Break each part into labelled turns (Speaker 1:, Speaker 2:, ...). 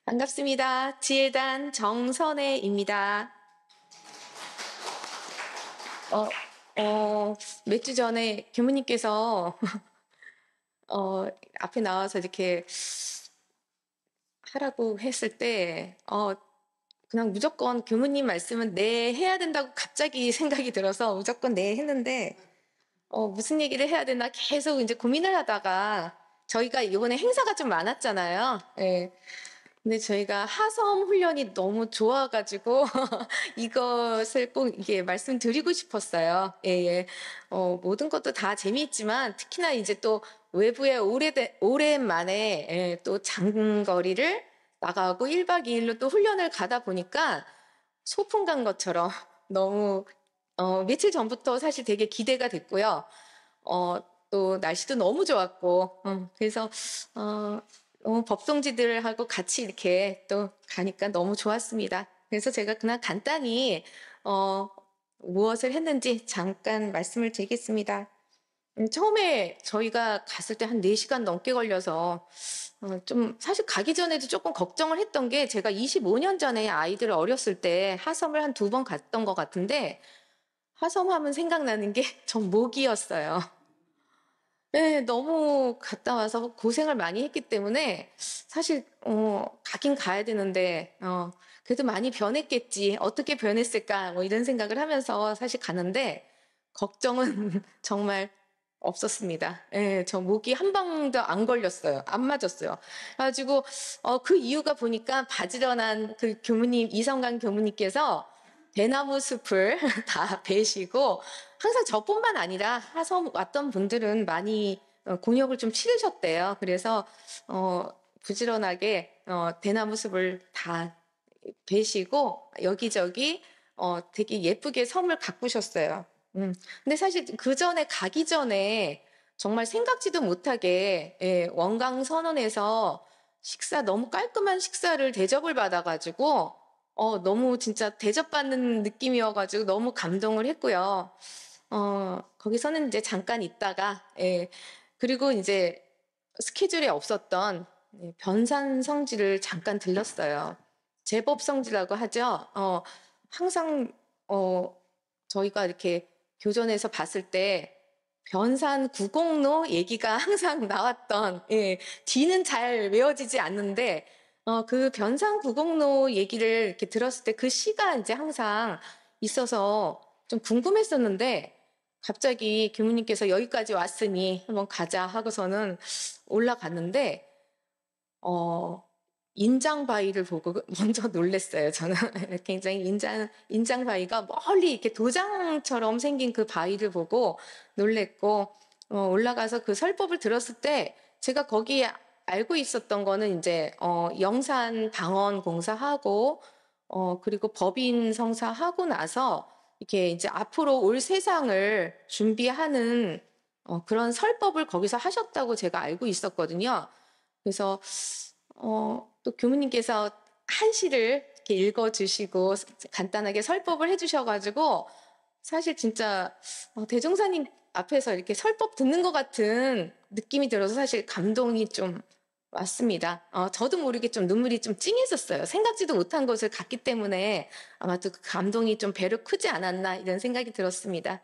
Speaker 1: 반갑습니다. 지혜단 정선혜입니다. 어, 몇 주 전에 교무님께서 앞에 나와서 이렇게 하라고 했을 때, 그냥 무조건 교무님 말씀은 네 해야 된다고 갑자기 생각이 들어서 무조건 네 했는데, 무슨 얘기를 해야 되나 계속 이제 고민을 하다가 저희가 이번에 행사가 좀 많았잖아요. 예. 근데 저희가 하섬 훈련이 너무 좋아가지고 이것을 꼭 이게 말씀드리고 싶었어요. 예, 예. 모든 것도 다 재미있지만 특히나 이제 또 외부에 오랜만에 또 장거리를 나가고 1박 2일로 또 훈련을 가다 보니까 소풍 간 것처럼 너무 며칠 전부터 사실 되게 기대가 됐고요. 또 날씨도 너무 좋았고, 그래서 법동지들하고 같이 이렇게 또 가니까 너무 좋았습니다. 그래서 제가 그냥 간단히 무엇을 했는지 잠깐 말씀을 드리겠습니다. 처음에 저희가 갔을 때 한 4시간 넘게 걸려서 좀 사실 가기 전에도 조금 걱정을 했던 게 제가 25년 전에 아이들 어렸을 때 하섬을 한 2번 갔던 것 같은데 하섬 하면 생각나는 게 전 모기였어요. 네, 너무 갔다 와서 고생을 많이 했기 때문에 사실 가긴 가야 되는데 그래도 많이 변했겠지. 어떻게 변했을까? 뭐 이런 생각을 하면서 사실 가는데 걱정은 정말 없었습니다. 예, 저 모기 한 방도 안 걸렸어요. 안 맞았어요. 그래가지고 그 이유가 보니까 바지런한 그 교무님 이성강 교무님께서 대나무 숲을 다 베시고 항상 저뿐만 아니라 하섬 왔던 분들은 많이 곤욕을 좀 치르셨대요. 그래서 부지런하게 대나무 숲을 다 베시고 여기저기 되게 예쁘게 섬을 가꾸셨어요. 근데 사실 그 전에 가기 전에 정말 생각지도 못하게 원강 선언에서 식사 너무 깔끔한 식사를 대접을 받아가지고 너무 진짜 대접받는 느낌이어가지고 너무 감동을 했고요. 거기서는 이제 잠깐 있다가, 그리고 이제 스케줄에 없었던 변산 성지를 잠깐 들렀어요. 제법 성지라고 하죠. 항상, 저희가 이렇게 교전에서 봤을 때 변산 구공로 얘기가 항상 나왔던, 뒤는 잘 외워지지 않는데, 그 변산 구공로 얘기를 이렇게 들었을 때 그 시가 이제 항상 있어서 좀 궁금했었는데, 갑자기 교무님께서 여기까지 왔으니 한번 가자 하고서는 올라갔는데, 어, 인장바위를 보고 먼저 놀랬어요. 저는 굉장히 인장바위가 멀리 이렇게 도장처럼 생긴 그 바위를 보고 놀랬고, 올라가서 그 설법을 들었을 때 제가 거기에 알고 있었던 거는 이제, 영산 방언 공사하고, 그리고 법인 성사하고 나서 이렇게 이제 앞으로 올 세상을 준비하는 그런 설법을 거기서 하셨다고 제가 알고 있었거든요. 그래서 또 교무님께서 한시를 이렇게 읽어주시고 간단하게 설법을 해주셔가지고 사실 진짜 대종사님 앞에서 이렇게 설법 듣는 것 같은 느낌이 들어서 사실 감동이 좀 왔습니다. 저도 모르게 좀 눈물이 좀 찡했었어요. 생각지도 못한 곳을 갔기 때문에 아마 또 그 감동이 좀 배로 크지 않았나 이런 생각이 들었습니다.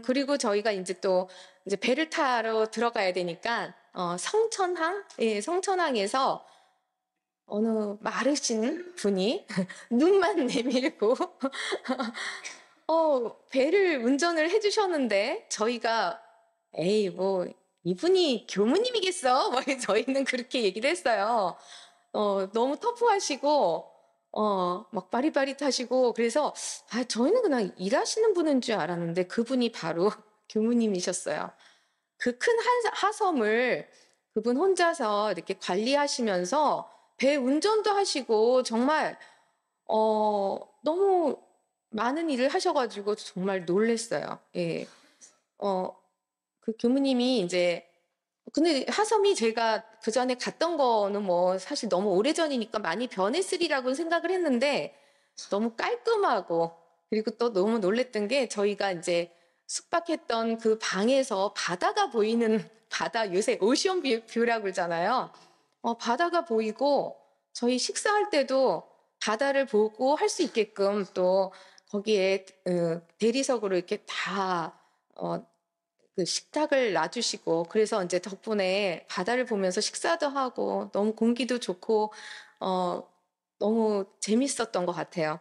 Speaker 1: 그리고 저희가 이제 또 이제 배를 타러 들어가야 되니까 성천항, 예, 성천항에서 어느 마르신 분이 눈만 내밀고 배를 운전을 해주셨는데 저희가 에이 뭐 이분이 교무님이겠어? 뭐 저희는 그렇게 얘기를 했어요. 너무 터프하시고 막 바리바리타시고 그래서 저희는 그냥 일하시는 분인 줄 알았는데 그분이 바로 교무님이셨어요. 그 큰 하섬을 그분 혼자서 이렇게 관리하시면서 배 운전도 하시고 정말 너무 많은 일을 하셔가지고 정말 놀랬어요. 예. 그 교무님이 이제 근데 하섬이 제가 그 전에 갔던 거는 뭐 사실 너무 오래전이니까 많이 변했으리라고 생각을 했는데 너무 깔끔하고 그리고 또 너무 놀랬던 게 저희가 이제 숙박했던 그 방에서 바다가 보이는 바다 요새 오션 뷰라고 그러잖아요. 바다가 보이고 저희 식사할 때도 바다를 보고 할 수 있게끔 또 거기에 대리석으로 이렇게 다 그 식탁을 놔주시고, 그래서 이제 덕분에 바다를 보면서 식사도 하고 너무 공기도 좋고 어 너무 재밌었던 것 같아요.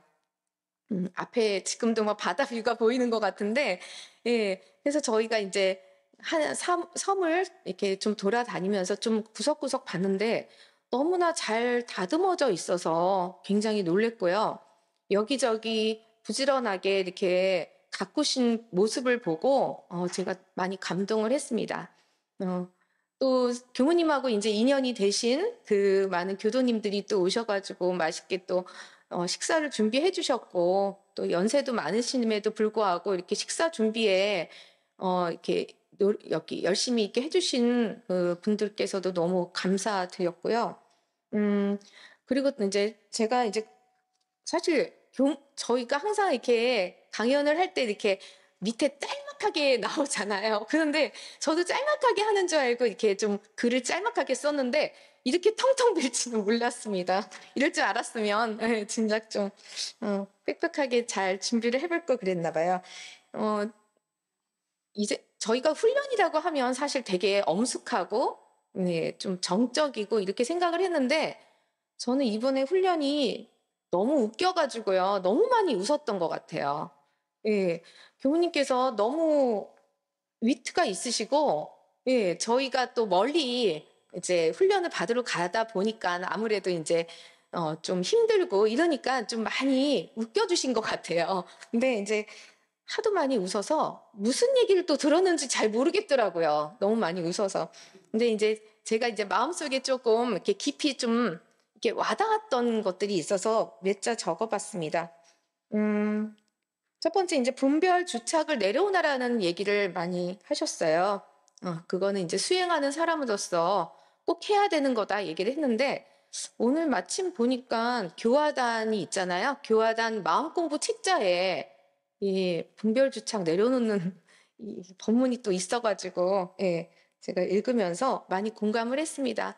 Speaker 1: 앞에 지금도 막 바다 뷰가 보이는 것 같은데, 예. 그래서 저희가 인제 한 섬을 이렇게 좀 돌아다니면서 좀 구석구석 봤는데 너무나 잘 다듬어져 있어서 굉장히 놀랐고요. 여기저기 부지런하게 이렇게 가꾸신 모습을 보고 제가 많이 감동을 했습니다. 어 또 교무님하고 인제 인연이 되신 그 많은 교도님들이 또 오셔 가지고 맛있게 또 식사를 준비해 주셨고, 또 연세도 많으심에도 불구하고 이렇게 식사 준비에 이렇게 여기 열심히 있게 해 주신 그 분들께서도 너무 감사드렸고요. 음 그리고 또 인제 제가 이제 사실 저희가 항상 이렇게 강연을 할 때 이렇게 밑에 짤막하게 나오잖아요. 그런데 저도 짤막하게 하는 줄 알고 이렇게 좀 글을 짤막하게 썼는데 이렇게 텅텅 빌 줄은 몰랐습니다. 이럴 줄 알았으면 예 진작 좀 빽빽하게 잘 준비를 해볼 걸 그랬나 봐요. 어 이제 저희가 훈련이라고 하면 사실 되게 엄숙하고 네 좀 정적이고 이렇게 생각을 했는데, 저는 이번에 훈련이 너무 웃겨 가지고요. 너무 많이 웃었던 것 같아요. 예. 교무님께서 너무 위트가 있으시고, 예 저희가 또 멀리 이제 훈련을 받으러 가다 보니까 아무래도 인제 좀 힘들고 이러니까 좀 많이 웃겨 주신 것 같아요. 근데 인제 하도 많이 웃어서 무슨 얘기를 또 들었는지 잘 모르겠더라고요, 너무 많이 웃어서. 근데 인제 제가 이제 마음속에 쪼끔 이렇게 깊이 좀 이렇게 와 닿았던 것들이 있어서 몇 자 적어 봤습니다. 음 첫 번째 인제 "분별 주착을 내려오라."라는 얘기를 많이 하셨어요. 그거는 인제 "수행하는 사람으로서 꼭 해야 되는 거다." 얘기를 했는데, 오늘 마침 보니까 교화단이 있잖아요. 교화단 마음공부 책자에 이 분별 주착 내려놓는 이 법문이 또 있어 가지고 예 제가 읽으면서 많이 공감을 했습니다.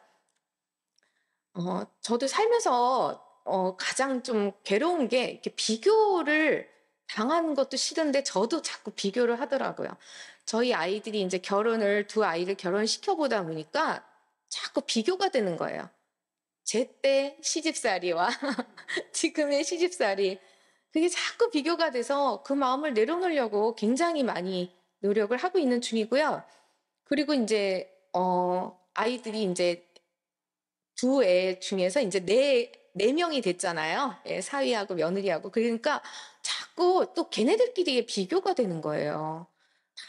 Speaker 1: 저도 살면서 가장 좀 괴로운 게 이렇게 비교를 당하는 것도 싫은데 저도 자꾸 비교를 하더라고요. 저희 아이들이 인제 결혼을 두 아이를 결혼시켜 보다 보니까 자꾸 비교가 되는 거예요. 제때 시집살이와 지금의 시집살이, 그게 자꾸 비교가 돼서 그 마음을 내려놓으려고 굉장히 많이 노력을 하고 있는 중이고요. 그리고 인제 아이들이 인제 두 애 중에서 인제 네 명이 됐잖아요. 예 사위하고 며느리하고. 그러니까 자꾸 또 걔네들끼리의 비교가 되는 거예요.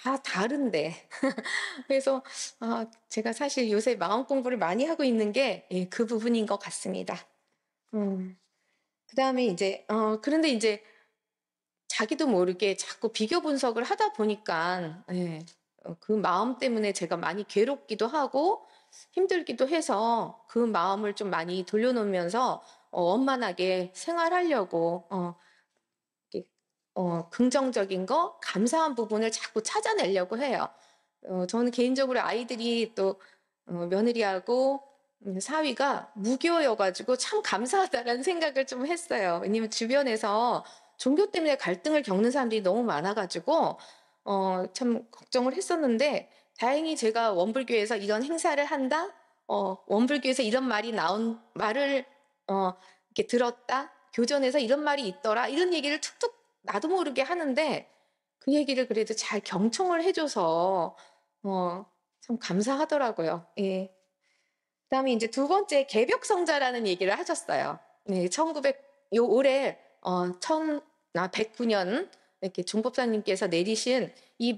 Speaker 1: 다 다른데. 그래서 제가 사실 요새 마음 공부를 많이 하고 있는 게 예 그 부분인 것 같습니다. 음. 그다음에 인제 그런데 인제 자기도 모르게 자꾸 비교 분석을 하다 보니깐 예 그 마음 때문에 제가 많이 괴롭기도 하고 힘들기도 해서 그 마음을 좀 많이 돌려놓으면서 원만하게 생활하려고 이렇게 긍정적인 거, 감사한 부분을 자꾸 찾아내려고 해요. 저는 개인적으로 아이들이 또 며느리하고 사위가 무교여 가지고 참 감사하다라는 생각을 좀 했어요. 왜냐면 주변에서 종교 때문에 갈등을 겪는 사람들이 너무 많아 가지고 참 걱정을 했었는데, 다행히 제가 원불교에서 이런 행사를 한다, 원불교에서 이런 말이 나온 말을 이렇게 들었다, 교전에서 이런 말이 있더라, 이런 얘기를 툭툭 나도 모르게 하는데 그 얘기를 그래도 잘 경청을 해 줘서 참 감사하더라고요. 예. 그다음에 인제 두 번째 개벽성자라는 얘기를 하셨어요. 네. 1900 요 올해 109년 이렇게 종법사님께서 내리신 이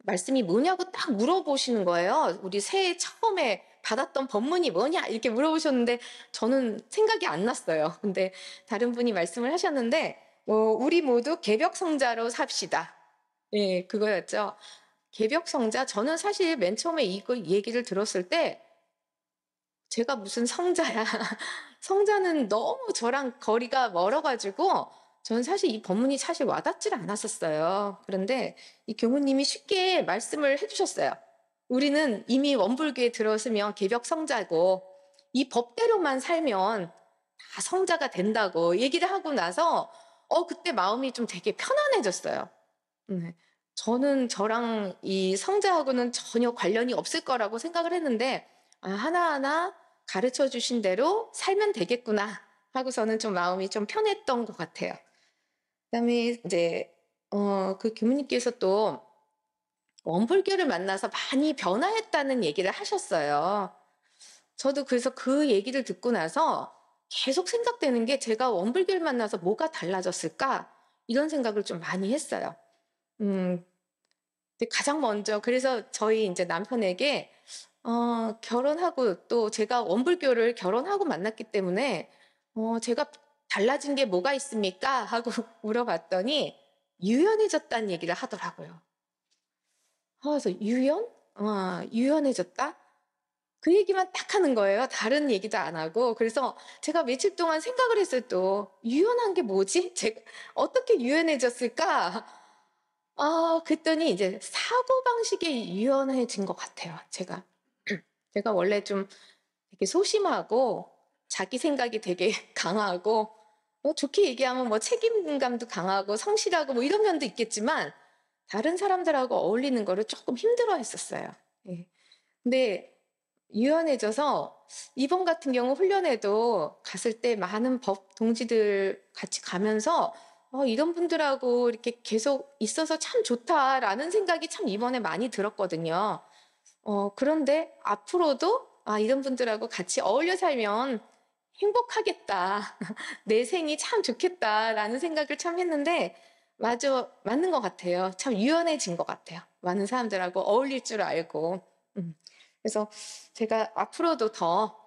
Speaker 1: 말씀이 뭐냐고 딱 물어보시는 거예요. "우리 새해 처음에 받았던 법문이 뭐냐?" 이렇게 물어보셨는데 저는 생각이 안 났어요. 근데 다른 분이 말씀을 하셨는데 "우리 모두 개벽성자로 삽시다." 예 그거였죠. 개벽성자, 저는 사실 맨 처음에 이거 얘기를 들었을 때 제가 무슨 성자야. 성자는 너무 저랑 거리가 멀어 가지고 저는 사실 이 법문이 사실 와닿지를 않았었어요. 그런데 이 교무님이 쉽게 말씀을 해 주셨어요. "우리는 이미 원불교에 들어서면 개벽성자고 이 법대로만 살면 다 성자가 된다고 얘기를 하고 나서 그때 마음이 좀 되게 편안해졌어요. 네. 저는 저랑 이 성자하고는 전혀 관련이 없을 거라고 생각을 했는데 하나하나 가르쳐 주신 대로 살면 되겠구나 하고서는 좀 마음이 좀 편했던 것 같아요. 그다음에 이제 그 교무님께서 또 원불교를 만나서 많이 변화했다는 얘기를 하셨어요. 저도 그래서 그 얘기를 듣고 나서 계속 생각되는 게 '제가 원불교를 만나서 뭐가 달라졌을까?' 이런 생각을 좀 많이 했어요. 음 근데 가장 먼저 그래서 저희 인제 남편에게 결혼하고 또 제가 원불교를 결혼하고 만났기 때문에 제가 "달라진 게 뭐가 있습니까?" 하고 물어봤더니 유연해졌다는 얘기를 하더라고요. 그래서 "유연? 유연해졌다?" 그 얘기만 딱 하는 거예요. 다른 얘기도 안 하고. 그래서 제가 며칠 동안 생각을 했어요 또. '유연한 게 뭐지? 제가 어떻게 유연해졌을까?' 그랬더니 이제 사고방식이 유연해진 것 같아요 제가. 제가 원래 좀 되게 소심하고 자기 생각이 되게 강하고 좋게 얘기하면 뭐 책임감도 강하고 성실하고 뭐 이런 면도 있겠지만 다른 사람들하고 어울리는 거를 조금 힘들어했었어요. 예. 근데 유연해져서 이번 같은 경우 훈련회도 갔을 때 많은 법 동지들 같이 가면서 '이런 분들하고 이렇게 계속 있어서 참 좋다.'라는 생각이 참 이번에 많이 들었거든요. 그런데 앞으로도 '아 이런 분들하고 같이 어울려 살면 행복하겠다. 내 생이 참 좋겠다.'라는 생각을 참 했는데 맞는 것 같아요. 참 유연해진 것 같아요. 많은 사람들하고 어울릴 줄 알고. 음. 그래서 제가 앞으로도 더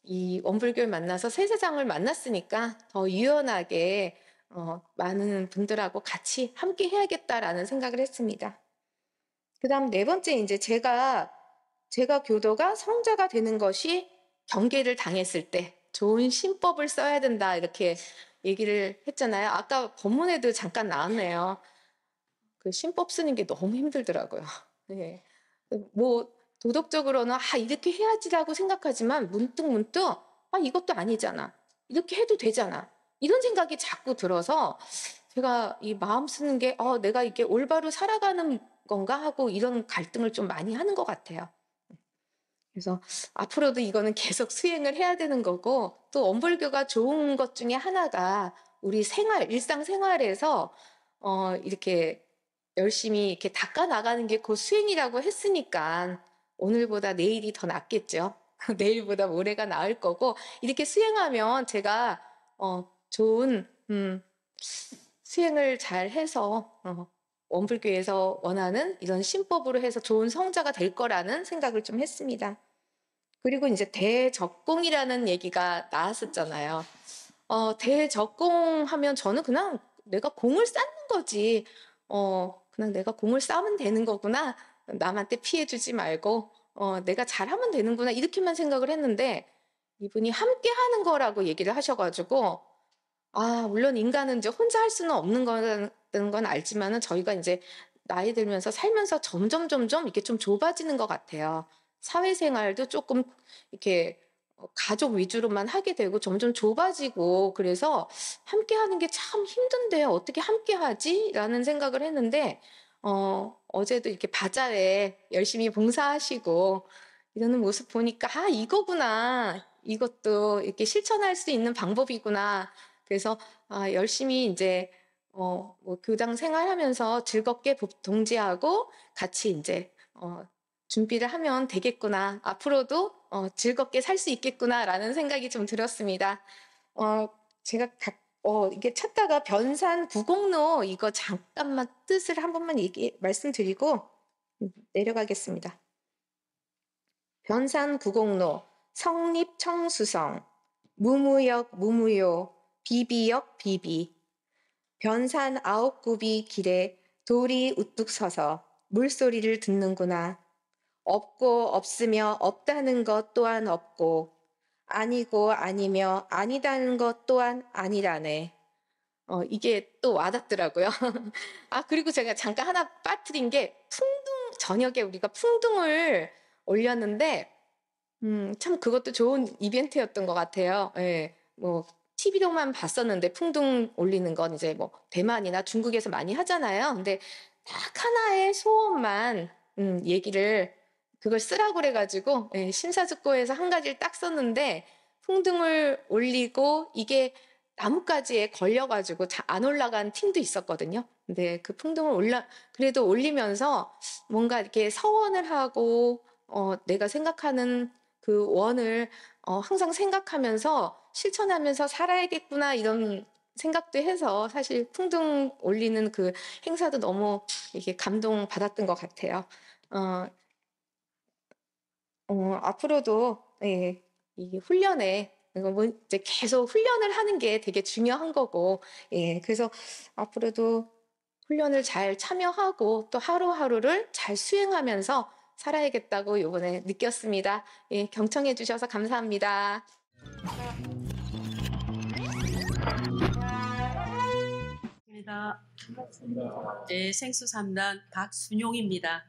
Speaker 1: 이 원불교를 만나서 새 세상을 만났으니까 더 유연하게 많은 분들하고 같이 함께 해야겠다라는 생각을 했습니다. 그다음 네 번째 인제 제가 교도가 성자가 되는 것이 경계를 당했을 때 "좋은 신법을 써야 된다." 이렇게 얘기를 했잖아요. 아까 본문에도 잠깐 나왔네요. 그 신법 쓰는 게 너무 힘들더라고요. 예. 뭐 도덕적으로는 '아 이렇게 해야지.'라고 생각하지만 문득문득 '아 이것도 아니잖아. 이렇게 해도 되잖아.' 이런 생각이 자꾸 들어서 제가 이 마음 쓰는 게 '내가 이게 올바로 살아가는 건가?' 하고 이런 갈등을 좀 많이 하는 것 같아요. 그래서 앞으로도 이거는 계속 수행을 해야 되는 거고 또 원불교가 좋은 것 중에 하나가 우리 일상생활에서 이렇게 열심히 이렇게 닦아 나가는 게 곧 수행이라고 했으니까 오늘보다 내일이 더 낫겠죠. 내일보다 모레가 나을 거고 이렇게 수행하면 제가 좋은 수행을 잘 해서 원불교에서 원하는 이런 신법으로 해서 좋은 성자가 될 거라는 생각을 좀 했습니다. 그리고 인제 대적공이라는 얘기가 나왔었잖아요. 대적공하면 저는 그냥 '내가 공을 쌓는 거지. 그냥 내가 공을 쌓으면 되는 거구나. 남한테 피해 주지 말고 내가 잘하면 되는구나.' 이렇게만 생각을 했는데 이분이 함께 하는 거라고 얘기를 하셔 가지고 물론 인간은 이제 혼자 할 수는 없는 거라는 건 알지만은 저희가 인제 나이 들면서 살면서 점점 이렇게 좀 좁아지는 것 같아요. 사회생활도 쪼끔 이렇게 가족 위주로만 하게 되고 점점 좁아지고 그래서 '함께 하는 게 참 힘든데 어떻게 함께 하지?'라는 생각을 했는데 어제도 이렇게 바자회 열심히 봉사하시고 이러는 모습 보니까 '아 이거구나. 이것도 이렇게 실천할 수 있는 방법이구나.' 그래서 열심히 인제 뭐 교당 생활하면서 즐겁게 동지하고 같이 인제 '준비를 하면 되겠구나. 앞으로도 즐겁게 살 수 있겠구나.'라는 생각이 좀 들었습니다. 어 제가 이게 찾다가 변산 구공로 이거 잠깐만 뜻을 한 번만 말씀드리고 내려가겠습니다. 변산 구공로 성립청수성 무무역 무무요 비비역 비비 변산 아홉 굽이 길에 돌이 우뚝 서서 물소리를 듣는구나. 없고 없으며 없다는 것 또한 없고 아니고 아니며 아니다는 것 또한 아니라네. 이게 또 와닿더라고요. 그리고 제가 잠깐 하나 빠뜨린 게 저녁에 우리가 풍등을 올렸는데 참 그것도 좋은 이벤트였던 것 같아요. 예. 뭐 TV로만 봤었는데 풍등 올리는 건 이제 뭐 대만이나 중국에서 많이 하잖아요. 근데 딱 하나의 소원만 얘기를 그걸 쓰라고 그래 가지고 예 심사숙고해서 한 가지를 딱 썼는데 풍등을 올리고 이게 나뭇가지에 걸려 가지고 안 올라간 팀도 있었거든요. 근데 그 풍등을 그래도 올리면서 뭔가 이렇게 서원을 하고 내가 생각하는 그 원을 항상 생각하면서 '실천하면서 살아야겠구나.' 이런 생각도 해서 사실 풍등 올리는 그 행사도 너무 이게 감동받았던 것 같아요. 어 앞으로도 예 이 훈련에 이거 뭐 이제 계속 훈련을 하는 게 되게 중요한 거고 예 그래서 앞으로도 훈련을 잘 참여하고 또 하루하루를 잘 수행하면서 살아야겠다고 요번에 느꼈습니다. 예 경청해 주셔서 감사합니다.
Speaker 2: 입니다. 네, 생수 3단 박순용입니다.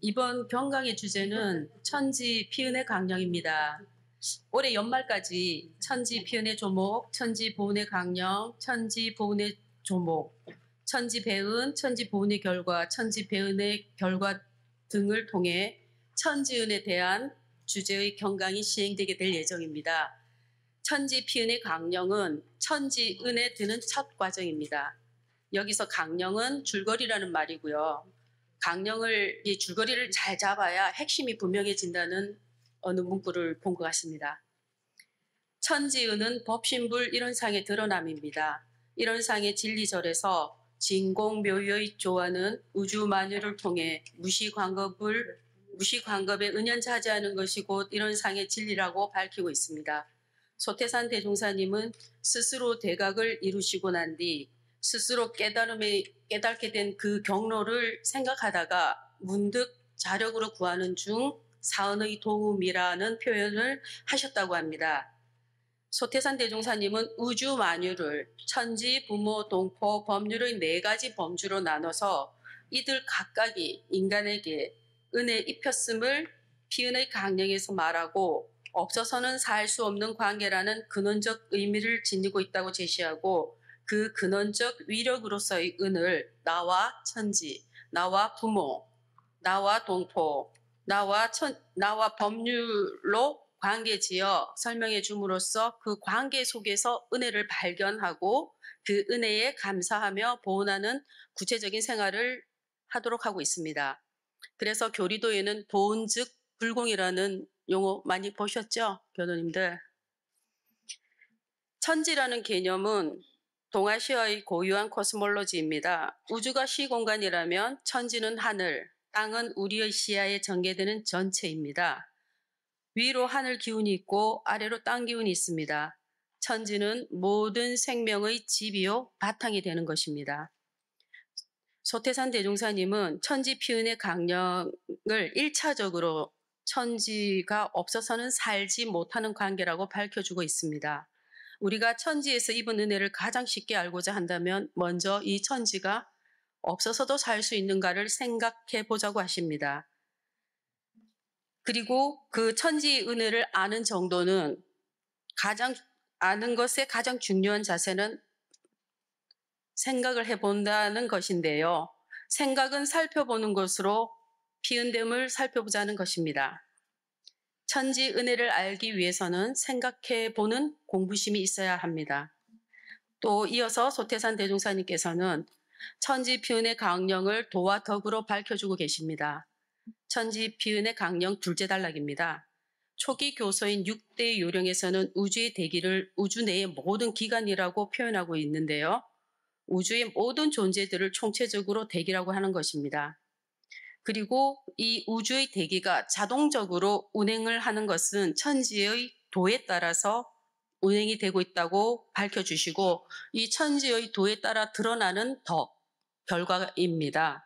Speaker 2: 이번 경강의 주제는 천지 피은의 강령입니다. 올해 연말까지 천지 피은의 조목, 천지 보은의 강령, 천지 보은의 조목, 천지 배은, 천지 보은의 결과, 천지 배은의 결과 등을 통해 천지은에 대한 주제의 경강이 시행되게 될 예정입니다. 천지 피은의 강령은 천지은에 드는 첫 과정입니다. 여기서 강령은 줄거리라는 말이고요. 이 줄거리를 잘 잡아야 핵심이 분명해진다는 어느 문구를 본 것 같습니다. 천지은은 법신불 이론상의 드러남입니다. 이론상의 진리절에서 진공묘의 조화는 우주 만유를 통해 무시관겁의 은연자제하는 것이 곧 이론상의 진리라고 밝히고 있습니다. 소태산 대종사님은 스스로 대각을 이루시고 난 뒤 스스로 깨닫게 된 그 경로를 생각하다가 문득 자력으로 구하는 중 사언의 도움이라는 표현을 하셨다고 합니다. 소태산 대종사님은 우주 만유를 천지, 부모, 동포, 법률의 4가지 범주로 나눠서 이들 각각이 인간에게 은혜 입혔음을 피은의 강령에서 말하고 없어서는 살 수 없는 관계라는 근원적 의미를 지니고 있다고 제시하고 그 근원적 위력으로서의 은을 나와 천지, 나와 부모, 나와 동포, 나와 법률로 관계지어 설명해 줌으로써 그 관계 속에서 은혜를 발견하고 그 은혜에 감사하며 보온하는 구체적인 생활을 하도록 하고 있습니다. 그래서 교리도에는 보온 즉 불공이라는 용어 많이 보셨죠? 교도님들. 천지라는 개념은 동아시아의 고유한 코스몰로지입니다. 우주가 시공간이라면 천지는 하늘, 땅은 우리의 시야에 전개되는 전체입니다. 위로 하늘 기운이 있고 아래로 땅 기운이 있습니다. 천지는 모든 생명의 집이요 바탕이 되는 것입니다. 소태산 대종사님은 천지 피은의 강령을 1차적으로 천지가 없어서는 살지 못하는 관계라고 밝혀주고 있습니다. 우리가 천지에서 입은 은혜를 가장 쉽게 알고자 한다면 먼저 이 천지가 없어서도 살 수 있는가를 생각해 보자고 하십니다. 그리고 그 천지의 은혜를 아는 정도는 아는 것의 가장 중요한 자세는 생각을 해본다는 것인데요. 생각은 살펴보는 것으로 피은됨을 살펴보자는 것입니다. 천지 은혜를 알기 위해서는 생각해보는 공부심이 있어야 합니다. 또 이어서 소태산 대종사님께서는 천지 피은의 강령을 도와 덕으로 밝혀주고 계십니다. 천지 피은의 강령 둘째 단락입니다. 초기 교서인 6대 요령에서는 우주의 대기를 우주 내의 모든 기관이라고 표현하고 있는데요. 우주의 모든 존재들을 총체적으로 대기라고 하는 것입니다. 그리고 이 우주의 대기가 자동적으로 운행을 하는 것은 천지의 도에 따라서 운행이 되고 있다고 밝혀주시고 이 천지의 도에 따라 드러나는 덕, 결과입니다.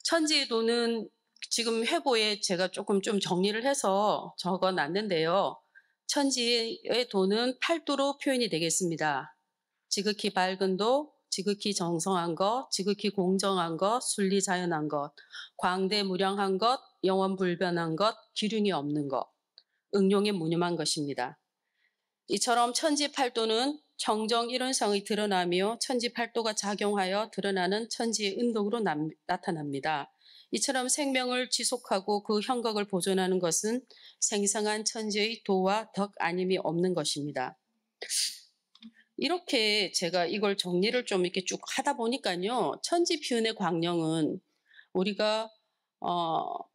Speaker 2: 천지의 도는 지금 회보에 제가 조금 좀 정리를 해서 적어놨는데요. 천지의 도는 8도로 표현이 되겠습니다. 지극히 밝은 도, 지극히 정성한 것, 지극히 공정한 것, 순리자연한 것, 광대무량한 것, 영원 불변한 것, 기륭이 없는 것, 응용에 무념한 것입니다. 이처럼 천지팔도는 청정 이론상이 드러나며 천지팔도가 작용하여 드러나는 천지의 운동으로 나타납니다. 이처럼 생명을 지속하고 그 형각을 보존하는 것은 생성한 천지의 도와 덕 아님이 없는 것입니다. 이렇게 제가 이걸 정리를 좀 이렇게 쭉 하다 보니까요. 천지피운의 광령은 우리가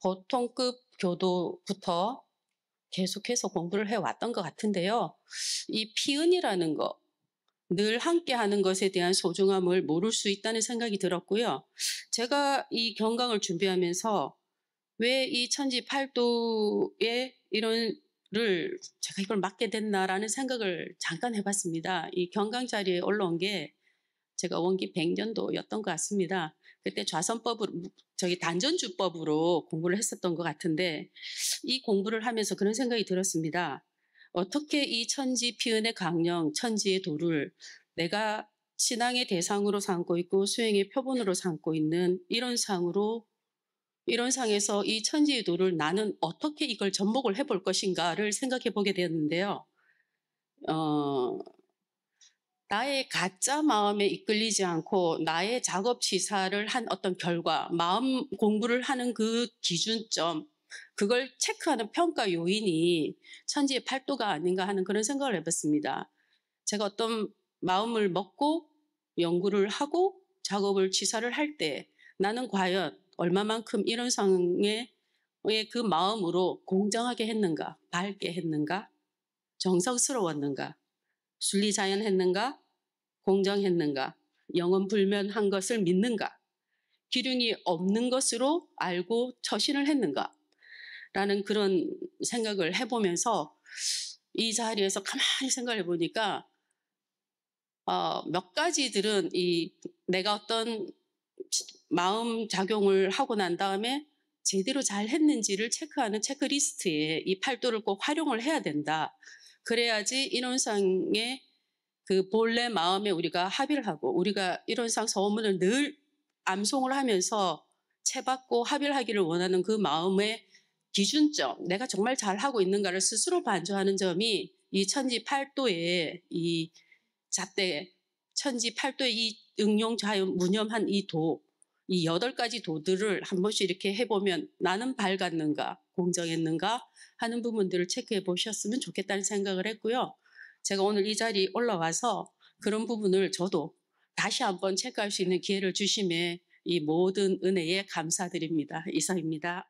Speaker 2: 보통급 교도부터 계속해서 공부를 해왔던 것 같은데요. 이 피은이라는 거, 늘 함께하는 것에 대한 소중함을 모를 수 있다는 생각이 들었고요. 제가 이 경강을 준비하면서 왜 이 천지팔도의 이론을 제가 이걸 맡게 됐나라는 생각을 잠깐 해봤습니다. 이 경강 자리에 올라온 게 제가 원기 100년도였던 것 같습니다. 그때 좌선법으로 단전주법으로 공부를 했었던 것 같은데 이 공부를 하면서 그런 생각이 들었습니다. 어떻게 이 천지피은의 강령, 천지의 도를 내가 신앙의 대상으로 삼고 있고 수행의 표본으로 삼고 있는 이론상에서 이 천지의 도를 나는 어떻게 이걸 접목을 해볼 것인가를 생각해 보게 되었는데요. 나의 가짜 마음에 이끌리지 않고 나의 작업 치사를 한 어떤 결과, 마음 공부를 하는 그 기준점, 그걸 체크하는 평가 요인이 천지의 팔도가 아닌가 하는 그런 생각을 해봤습니다. 제가 어떤 마음을 먹고 연구를 하고 작업을 치사를 할 때 나는 과연 얼마만큼 이런 상의 그 마음으로 공정하게 했는가, 밝게 했는가, 정성스러웠는가, 순리자연했는가, 공정했는가, 영원불면한 것을 믿는가, 기륭이 없는 것으로 알고 처신을 했는가 라는 그런 생각을 해보면서 이 자리에서 가만히 생각해 보니까 몇 가지들은 내가 어떤 마음 작용을 하고 난 다음에 제대로 잘 했는지를 체크하는 체크리스트에 이 팔도를 꼭 활용을 해야 된다. 그래야지 이론상의 그 본래 마음에 우리가 합의를 하고 우리가 이론상 서문을 늘 암송을 하면서 채받고 합의를 하기를 원하는 그 마음의 기준점, 내가 정말 잘하고 있는가를 스스로 반조하는 점이 이 천지팔도의 이 잣대, 천지팔도의 이 응용자연 무념한 이 8가지 도들을 한 번씩 이렇게 해보면 나는 밝았는가, 공정했는가 하는 부분들을 체크해 보셨으면 좋겠다는 생각을 했고요. 제가 오늘 이 자리에 올라와서 그런 부분을 저도 다시 한번 체크할 수 있는 기회를 주심에 이 모든 은혜에 감사드립니다. 이상입니다.